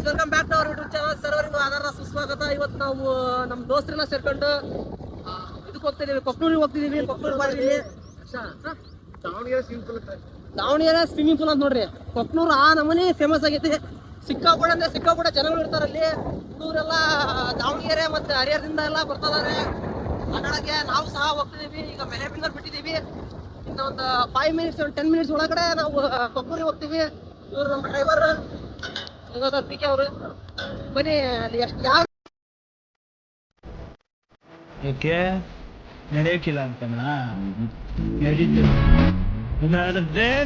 Welcome back to our YouTube channel. ಸರ್ವರಿಗೂ ಆಧಾರ ಸುಸ್ವಾಗತ. ಇವತ್ತು ನಾವು ನಮ್ಮ ದೋಸ್ತರನ್ನ ಸೇರ್ಕೊಂಡು ಇದಕ್ಕೆ ಹೋಗ್ತಿದ್ದೀವಿ, ಕೊಕ್ನೂರಿಗೆ ಹೋಗ್ತಿದ್ದೀವಿ. ಕೊಕ್ನೂರು ಬಾರಿಲಿ ದಾವಣಗೆರೆ ಸ್ವಿಮ್ಮಿಂಗ್ ಪೂಲ್ ಅಂತ ನೋಡ್ರಿ. ಕೊಕ್ನೂರು ಆ ನಮೂನಿ ಫೇಮಸ್ ಆಗೈತಿ. ಸಿಕ್ಕಾಪಟ್ಟೆ ಅಂದ್ರೆ ಸಿಕ್ಕಾಪಟ್ಟೆ ಜನಗಳು ಇರ್ತಾರೆ ಅಲ್ಲಿ. ಹುಡುಗರೆಲ್ಲ ದಾವಣಗೆರೆ ಮತ್ತು ಹರಿಹರದಿಂದ ಎಲ್ಲ ಬರ್ತಿದ್ದಾರೆ ಆಟಾಡಕ್ಕೆ. ನಾವು ಸಹ ಹೋಗ್ತಿದ್ದೀವಿ. ಈಗ ಮೆಲೆಪಿಂದ ಬಿಟ್ಟಿದ್ದೀವಿ. ಇನ್ನು ಒಂದು 5 ಮಿನಿಟ್ಸ್ 10 ಮಿನಿಟ್ಸ್ ಒಳಗಡೆ ನಾವು ಕೊಕ್ನೂರಿಗೆ ಹೋಗ್ತೀವಿ. ಇವರು ನಮ್ಮ ಡ್ರೈವರ್ ಪಿ ಕೆ ಅವರು. ಬನ್ನಿ ಅಲ್ಲಿ ಎಷ್ಟು ಯಾವ ಏಕೆ ನಡೆಯಕ್ಕಿಲ್ಲ ಅಂತನಾ?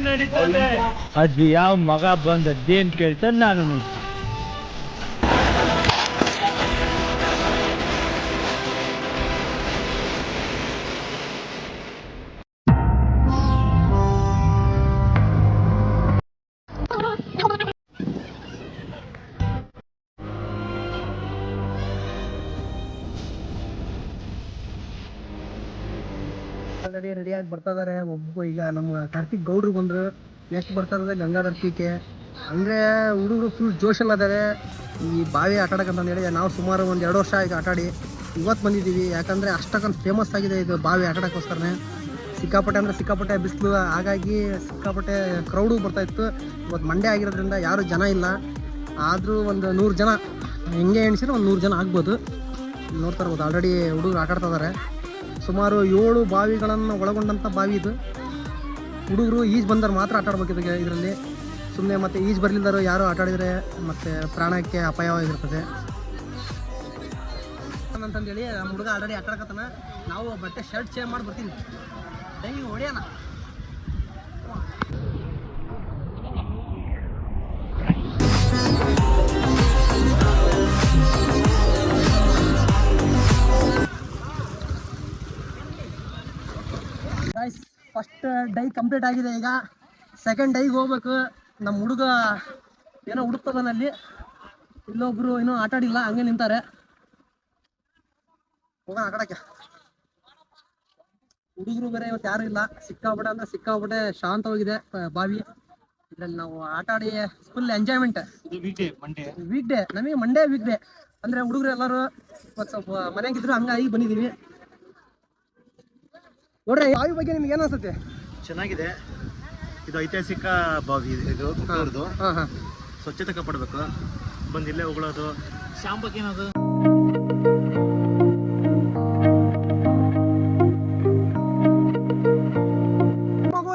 ನಡೀತದೆ. ಅದು ಯಾವ ಮಗ ಬಂದದ್ದೇನು ಕೇಳ್ತಾನೆ ನಾನು ಆಲ್ರೆಡಿ ರೆಡಿಯಾಗಿ ಬರ್ತಾ ಇದಾರೆ. ಈಗ ನಮ್ಮ ಕಾರ್ತಿಕ್ ಗೌಡ್ರು ಬಂದ್ರು. ನೆಕ್ಸ್ಟ್ ಬರ್ತಾ ಇರೋದೇ ಗಂಗಾಧರ್ ಪೀಕೆ. ಅಂದರೆ ಹುಡುಗರು ಫುಲ್ ಜೋಶಲ್ಲಿ ಅದಾರೆ ಈ ಬಾವಿ ಆಟ ಆಡಕ್ಕಂತ ಹೇಳಿ. ನಾವು ಸುಮಾರು ಒಂದು 2 ವರ್ಷ ಈಗ ಆಟಾಡಿ ಇವತ್ತು ಬಂದಿದ್ದೀವಿ. ಯಾಕಂದರೆ ಅಷ್ಟಕ್ಕೊಂದು ಫೇಮಸ್ ಆಗಿದೆ ಇದು ಬಾವಿ ಆಟ ಆಡೋಕ್ಕೋಸ್ಕರನೇ. ಸಿಕ್ಕಾಪಟ್ಟೆ ಅಂದರೆ ಸಿಕ್ಕಾಪಟ್ಟೆ ಬಿಸಿಲು, ಹಾಗಾಗಿ ಸಿಕ್ಕಾಪಟ್ಟೆ ಕ್ರೌಡು ಬರ್ತಾಯಿತ್ತು. ಇವತ್ತು ಮಂಡೇ ಆಗಿರೋದ್ರಿಂದ ಯಾರೂ ಜನ ಇಲ್ಲ. ಆದರೂ ಒಂದು 100 ಜನ ಹೆಂಗೆ ಎಣಿಸಿದ್ರೆ ಒಂದು 100 ಜನ ಆಗ್ಬೋದು. ನೋಡ್ತಾ ಇರ್ಬೋದು ಆಲ್ರೆಡಿ ಹುಡುಗರು ಆಟ ಆಡ್ತಾ ಇದ್ದಾರೆ. ಸುಮಾರು 7 ಬಾವಿಗಳನ್ನು ಒಳಗೊಂಡಂಥ ಬಾವಿ ಇದು. ಹುಡುಗರು ಈಜು ಬಂದವ್ರು ಮಾತ್ರ ಆಟ ಆಡ್ಬೇಕಿದೆ ಇದರಲ್ಲಿ. ಸುಮ್ಮನೆ ಮತ್ತು ಈಜು ಬರಲಿಲ್ಲದರು ಯಾರು ಆಟ ಆಡಿದರೆ ಮತ್ತು ಪ್ರಾಣಕ್ಕೆ ಅಪಾಯವಾಗಿರ್ತದೆ ಅಂತಂದೇಳಿ ನಮ್ಮ ಹುಡುಗ ಆಲ್ರೆಡಿ ಆಟ ಆಡ್ಕತ್ತಾನ. ನಾವು ಬಟ್ಟೆ ಶರ್ಟ್ ಚೇಂಜ್ ಮಾಡಿ ಬರ್ತೀನಿ. ಡೈ ಹೊಡೆಯೋಣ. ಫಸ್ಟ್ ಡೈ ಕಂಪ್ಲೀಟ್ ಆಗಿದೆ. ಈಗ ಸೆಕೆಂಡ್ ಡೈಗೆ ಹೋಗ್ಬೇಕು. ನಮ್ಮ ಹುಡುಗ ಏನೋ ಹುಡುಕ್ತದನಲ್ಲಿ. ಇಲ್ಲೊಬ್ರು ಏನೋ ಆಟ ಆಡಿಲ್ಲ, ಹಂಗೆ ನಿಂತಾರೆ. ಹೋಗೋಣ ಆಟಾಡಕ್ಕೆ. ಹುಡುಗರು ಬೇರೆ ಇವತ್ತು ಯಾರು ಇಲ್ಲ. ಸಿಕ್ಕಾಪಟ್ಟೆ ಅಂದರೆ ಸಿಕ್ಕಾಪಟ್ಟೆ ಶಾಂತವಾಗಿದೆ ಬಾವಿ. ಇದರಲ್ಲಿ ನಾವು ಆಟ ಆಡಿ ಫುಲ್ ಎಂಜಾಯ್ಮೆಂಟ್. ವೀಕ್ ಡೇ ನಮಗೆ ಮಂಡೇ ವೀಕ್ ಡೇ. ಅಂದರೆ ಹುಡುಗರು ಎಲ್ಲರೂ ಇವತ್ತು ಸ್ವಲ್ಪ ಮನೆಯಾಗಿದ್ರು, ಹಂಗಾಗಿ ಬಂದಿದ್ದೀವಿ. ನೋಡ್ರಿ ಬಾವಿ ಬಗ್ಗೆ ನಿಮ್ಗೆ ಏನು ಅನ್ಸುತ್ತೆ? ಚೆನ್ನಾಗಿದೆ. ಇದು ಐತಿಹಾಸಿಕ ಬಾವಿ. ಇದು ಸ್ವಚ್ಛತೆ ಕಾಪಾಡಬೇಕು. ಬಂದು ಇಲ್ಲೇ ಉಗುಳೋದು. ಶಾಂಪ್ ಬಗ್ಗೆ ಏನದು?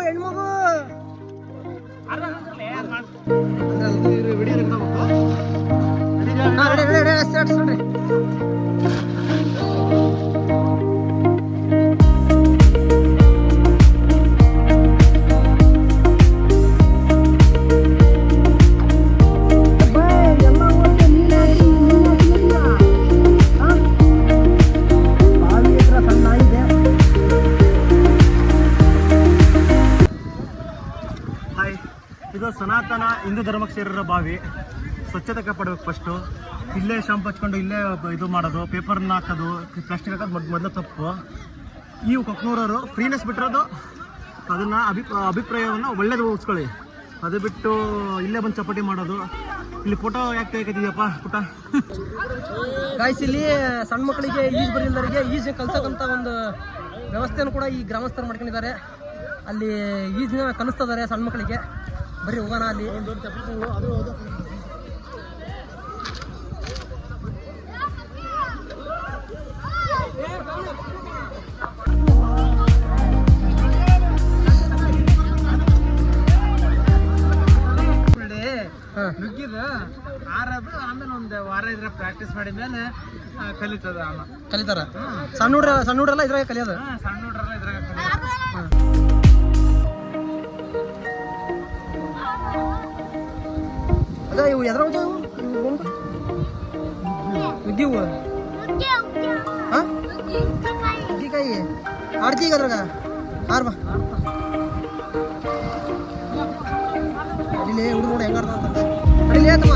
ಹೆಣ್ಮಗು ಇದು ಸನಾತನ ಹಿಂದೂ ಧರ್ಮಕ್ಕೆ ಸೇರಿರೋ ಬಾವಿ. ಸ್ವಚ್ಛತೆ ಕಾಪಾಡಬೇಕು. ಫಸ್ಟು ಇಲ್ಲೇ ಶಾಂಪು ಹಚ್ಕೊಂಡು ಇಲ್ಲೇ ಇದು ಮಾಡೋದು, ಪೇಪರ್ನ ಹಾಕೋದು, ಪ್ಲಾಸ್ಟಿಕ್ ಹಾಕೋದು ಮೊದಲು ತಪ್ಪು. ಈ ಕೊಕ್ನೂರವರು ಫ್ರೀನೆಸ್ ಬಿಟ್ಟಿರೋದು ಅದನ್ನು ಅಭಿಪ್ರಾಯವನ್ನು ಒಳ್ಳೇದು ಉಳಿಸ್ಕೊಳ್ಳಿ. ಅದು ಬಿಟ್ಟು ಇಲ್ಲೇ ಬಂದು ಚಪಾಟಿ ಮಾಡೋದು. ಇಲ್ಲಿ ಫೋಟೋ ಯಾಕೆ ತೆಗಿತಿದ್ಯಪ್ಪ ಪುಟ? ಗಾಯ್ಸ್, ಇಲ್ಲಿ ಸಣ್ಣ ಮಕ್ಕಳಿಗೆ ಈಜು ಬರಲಿಲ್ಲವರಿಗೆ ಈಜು ಕಲಿಸೋಕ್ಕಂಥ ಒಂದು ವ್ಯವಸ್ಥೆಯನ್ನು ಕೂಡ ಈ ಗ್ರಾಮಸ್ಥರು ಮಾಡ್ಕೊಂಡಿದ್ದಾರೆ. ಅಲ್ಲಿ ಈಜನ್ನ ಕಲಿಸ್ತಿದ್ದಾರೆ ಸಣ್ಣ ಮಕ್ಕಳಿಗೆ. ಬರ್ರಿ ಹೋಗೋಣ ಅಲ್ಲಿ. ನುಗ್ಗಿದ ಆರದು ಆಮೇಲೆ ಒಂದು ವಾರ ಇದ್ರೆ ಪ್ರಾಕ್ಟೀಸ್ ಮಾಡಿದ್ಮೇಲೆ ಕಲಿತಾರ. ಸಣ್ಣ ಹುಡ್ರೆಲ್ಲ ಇದ್ರಾಗ ಕಲಿಯೋದು. ಸಣ್ಣ ಹುಡ್ರೆಲ್ಲ ಇದ್ರಾಗ ಕಲಿಯೋದು. ಅದ ಇವು ಎದ್ರ ನುಗ್ಗಿವು ನುಗ್ಗಿಕಾಯಿ ಆಡ್ತೀಗ ಅದ್ರಾಗ ಆರ್ಬಾ ಇಲ್ಲಿ ಹುಡುಗ ನೋಡಿ ಹೆಂಗ ಆಡ್ತಾ ಅಡಿಲಿ ಆಯ್ತಮ್ಮ.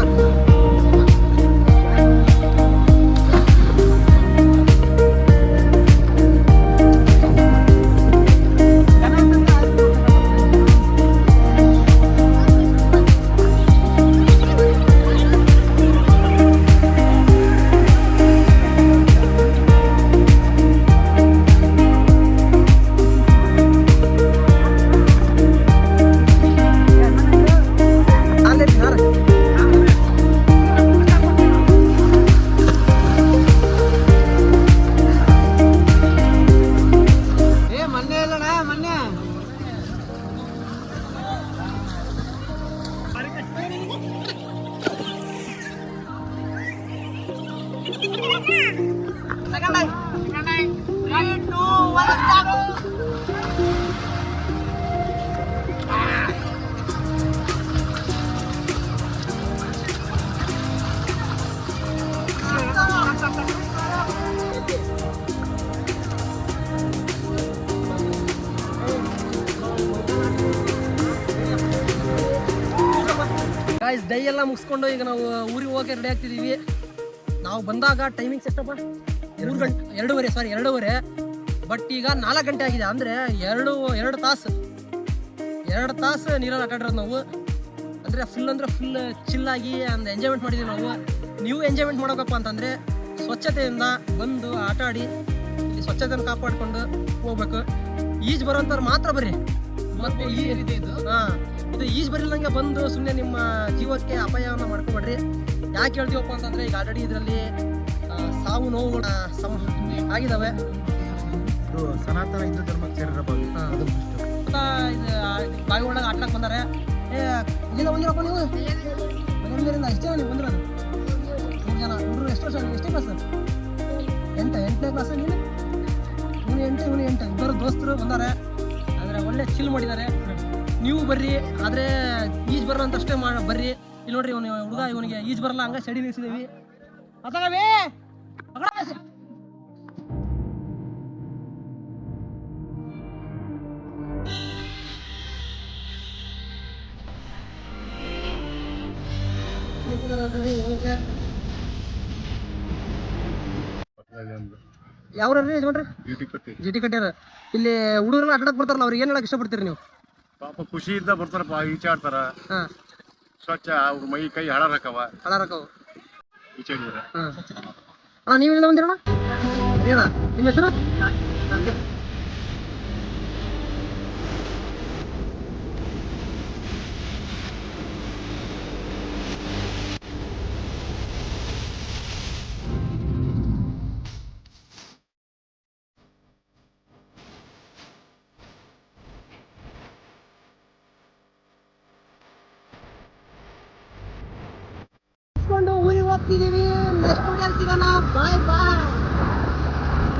ಗಾಯ್ಸ್ ಡೈ ಎಲ್ಲ ಮುಗಿಸ್ಕೊಂಡು ಈಗ ನಾವು ಊರಿಗೆ ಹೋಗಕ್ಕೆ ರೆಡಿ ಆಗ್ತಿದ್ದೀವಿ. ನಾವು ಬಂದಾಗ ಟೈಮಿಂಗ್ಸ್ ಎಷ್ಟಪ್ಪ? 2:30 ಬಟ್ ಈಗ 4 ಗಂಟೆ ಆಗಿದೆ. ಅಂದರೆ ಎರಡು ತಾಸು ನೀರಲ್ಲಿ ಆಟ ಆಡಿರೋದು ನಾವು. ಅಂದರೆ ಫುಲ್ ಚಿಲ್ಲಾಗಿ ಒಂದು ಎಂಜಾಯ್ಮೆಂಟ್ ಮಾಡಿದ್ದೀವಿ ನಾವು. ನೀವು ಎಂಜಾಯ್ಮೆಂಟ್ ಮಾಡೋಕಪ್ಪ ಅಂತಂದರೆ ಸ್ವಚ್ಛತೆಯಿಂದ ಬಂದು ಆಟ ಆಡಿ ಇಲ್ಲಿ ಸ್ವಚ್ಛತೆಯನ್ನು ಕಾಪಾಡಿಕೊಂಡು ಹೋಗ್ಬೇಕು. ಈಜು ಬರೋಂಥವ್ರು ಮಾತ್ರ ಬರ್ರಿ. ಮತ್ತು ಇದು ಈಜು ಬರಿಲ್ಲಂಗೆ ಬಂದು ಸುಮ್ಮನೆ ನಿಮ್ಮ ಜೀವಕ್ಕೆ ಅಪಾಯವನ್ನು ಮಾಡ್ಕೊಬೇಡ್ರಿ. ಯಾಕೆ ಹೇಳ್ತೀವಪ್ಪ ಅಂತಂದರೆ ಈಗ ಆಲ್ರೆಡಿ ಇದರಲ್ಲಿ ಸಾವು ನೋವುಗಳು ಆಗಿದ್ದಾವೆ. ಇದು ಸನಾತನ ಹಿಂದೂ ಧರ್ಮಕ್ಕೆ ಸೇರಿರೋ ಬಾವಿ. ಅದು ಫಸ್ಟ್. ಇದು ಬಾವಿ ಒಳಗೆ ಆಟಕ್ಕೆ ಬಂದಾರೆ. ಇಲ್ಲಿಂದ ಬಂದಿರಪ್ಪ ನೀವು? ಮನೆಯಿಂದ ಎಷ್ಟು ಜನ ನೀವು ಬಂದಿರೋದು? 3 ಜನ. ಹುಡುಗರು ಎಷ್ಟು ವರ್ಷ? ಎಷ್ಟೇ ಕ್ಲಾಸ್? 8ನೇ ಕ್ಲಾಸ್. ಇವನು 8 ಇಬ್ಬರು ದೋಸ್ತರು ಬಂದಾರೆ. ಅಂದರೆ ಒಳ್ಳೆ ಚಿಲ್ ಮಾಡಿದ್ದಾರೆ. ನೀವು ಬರ್ರಿ. ಆದರೆ ಈಜು ಬರಲ್ಲ ಅಂತ ಅಷ್ಟೇ ಬರ್ರಿ. ಇಲ್ಲಿ ನೋಡ್ರಿ ಇವನು ಹುಡುಗ, ಇವನಿಗೆ ಈಜು ಬರಲ್ಲ, ಹಂಗೆ ಸೈಡಿ ನಿಲ್ಸಿದ್ದೀವಿ. ಅದಾವೇ ಯಾವ್ರಿ ಯಜಮಾನ್ರಿ? G T ಕಟ್ಟ್ಯಾರ. ಇಲ್ಲಿ ಹುಡುಗರೆಲ್ಲ ಆಟ ಆಡಕ್ ಬರ್ತಾರಲ್ಲ, ಅವ್ರಿಗೆ ಏನ್ ಹೇಳಕ್ ಇಷ್ಟಪಡ್ತೀರಿ ನೀವು? ಪಾಪ ಖುಷಿಯಿಂದ ಬರ್ತಾರಪ್ಪ, ಈಚೆ ಆಡ್ತಾರ. ಸ್ವಚ್ಛ ಅವ್ರ ಮೈ ಕೈ ಹಳಾರಕವ ಈಚೆ ಆಡಿದಾರೆ. ನೀವು ಇಲ್ಲ ಬಂದಿರೋಣ? ನಿಮ್ಮ ಹೆಸರು? ಊರಿಗೆ ಹೋಗ್ತಿದ್ದೀವಿ. ನೆಕ್ಸ್ಟ್